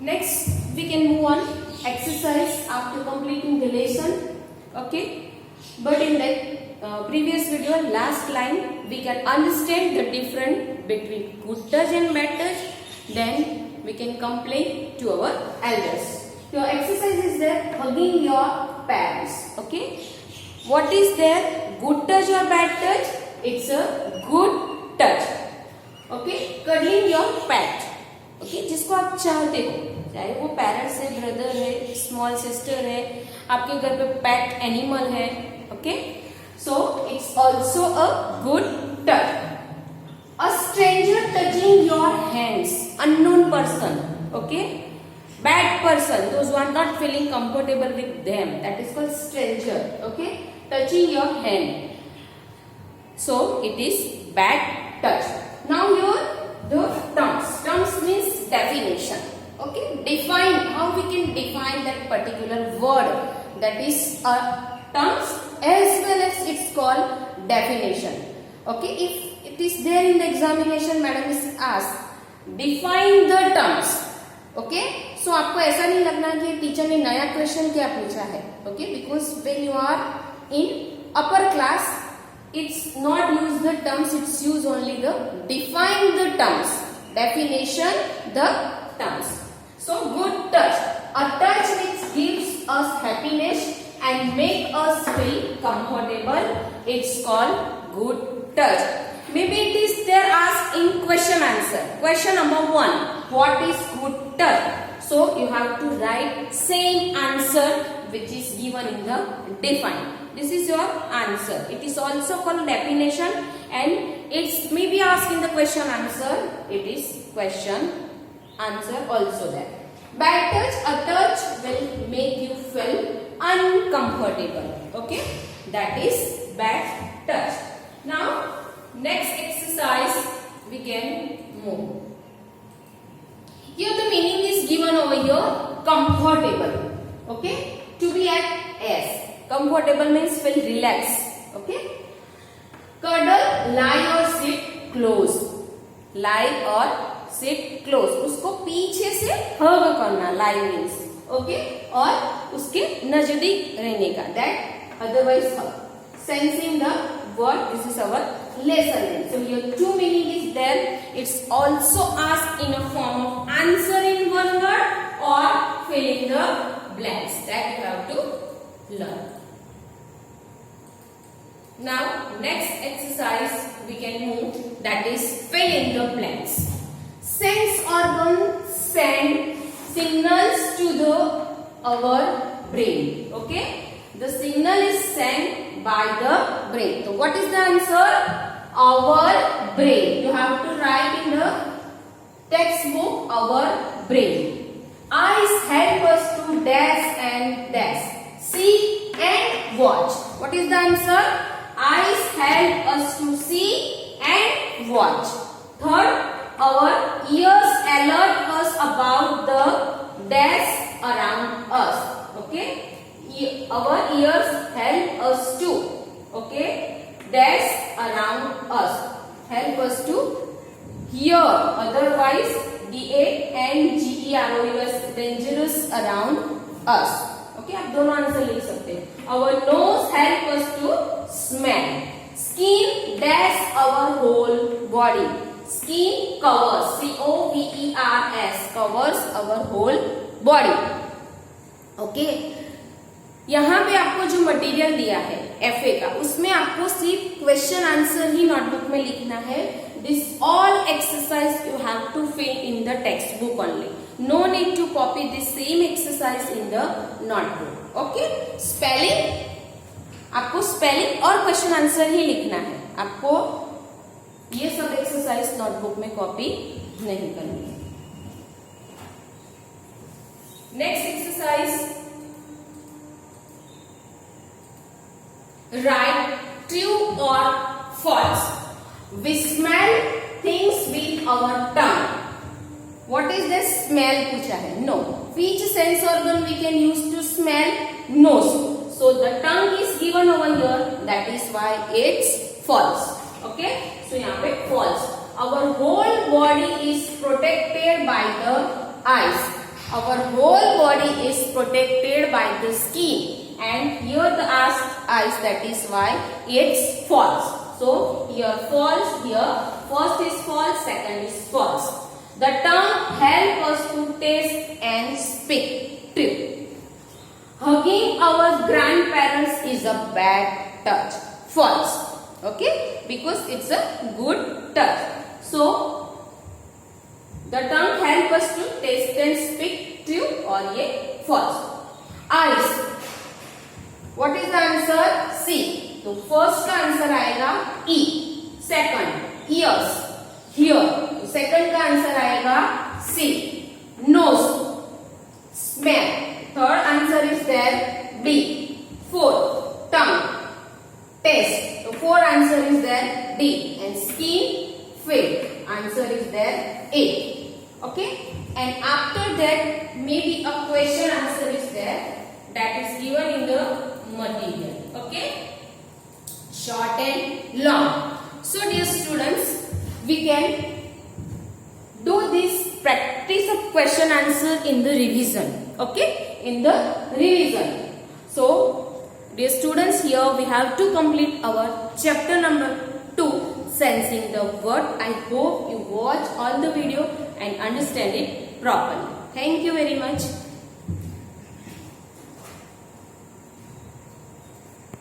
Next, we can move on exercise after completing the lesson. Okay, but in the previous video, last line, we can understand the difference between good touch and bad touch. Then we can complain to our elders. Your exercise is there, hugging your parents. Okay, what is there? Good touch or bad touch? It's a good touch. Okay, cuddling your pet. Okay जिसको आप चाहते हो, चाहे वो parents है, brother है, small sister है, आपके घर पे पेट एनिमल है. Okay, so it's also a good touch. A stranger touching your hands, unknown person. Okay, bad person, those who are not feeling comfortable with them, that is called stranger. Okay, touching your hand, so it is bad touch. Now here the terms means definition. Okay, define, how we can define that particular word, that is a terms as well as it's called definition. Okay, if it is there in the examination, madam is asked define the terms. Okay, so आपको ऐसा नहीं लगना कि teacher ने नया question क्या पूछा है. Okay, because when you are in upper class, it's not use the terms, it's use only the define the terms, definition the terms. So good touch, a touch which gives us happiness and make us feel comfortable, it's called good touch. Maybe it is there asked in question answer. Question number 1, what is good touch? So you have to write same answer which is given in the define. This is your answer. It is also called definition and it's maybe asked in the question answer. It is question answer also there. Bad touch, a touch will make you feel uncomfortable. Okay, that is bad touch. Now next exercise we can move. Here the meaning is given over here, comfortable. Okay, to be at S. Comfortable means feel relaxed. Okay, cuddle, lie or sit close. Lie or sit close. उसको पीछे से hug करना, lie means. Okay, और उसके नजदीक रहने का, that otherwise hug. Sensing the word, this is our lesson. So here two meaning is there. It's also asked in a form of answer in one word or fill in the blanks, that you have to learn. Now next exercise we can move, that is fill in the blanks. Sense organ send signals to the our brain. Okay, the signal is sent by the brain. So what is the answer? Our brain. You have to write in the textbook, our brain. Eyes help us to dash and dash, see and watch. What is the answer? Eyes help us to see and watch. Third, our ears alert us about the dash around us. Okay, our ears help us to, okay, dash around us, help us to hear. Otherwise, dangerous, dangerous around us. Okay, आप दोनों answer लिख सकते हैं. Our nose help us to smell. Skin dash our whole body. Skin covers, covers, covers our whole body. Okay, यहाँ पे आपको जो material दिया है FA का, उसमें आपको सिर्फ क्वेश्चन आंसर ही नोटबुक में लिखना है. This all exercise you have to fill in the textbook only. No need to copy the same exercise in the notebook. Okay, spelling, आपको स्पेलिंग और क्वेश्चन आंसर ही लिखना है. आपको ये सब एक्सरसाइज नोटबुक में कॉपी नहीं करनी है. नेक्स्ट एक्सरसाइज, राइट ट्रू और false. We smell things with our tongue. What is the smell पूछा है? No. Which sense organ we can use to smell? Nose. So the tongue is given over here. That is why it's false. Okay. So यहाँ पे false. Our whole body is protected by the eyes. our whole body is protected by the skin, and here the eyes, that is why it's false. So here false, here first is false, second is false. The tongue helps us to taste and speak. True. Hugging our grandparents is a bad touch. False. Okay, because it's a good touch. So the tongue helps us to taste and speak. True or a false. Eyes. What is the answer? C. तो first का answer आएगा E. Second ears. Here. तो second का answer आएगा C. Nose. Smell. Third answer is there B. Fourth. Tongue. Taste. So fourth answer is there D. And skin. Fifth answer is there A. Okay. And after that maybe a question answer is there that is given in the material. Okay. Short and long. So dear students, we can do this practice of question answer in the revision. Okay, in the revision. So dear students, here we have to complete our chapter number 2, sensing the word. I hope you watch all the video and understand it properly. Thank you very much.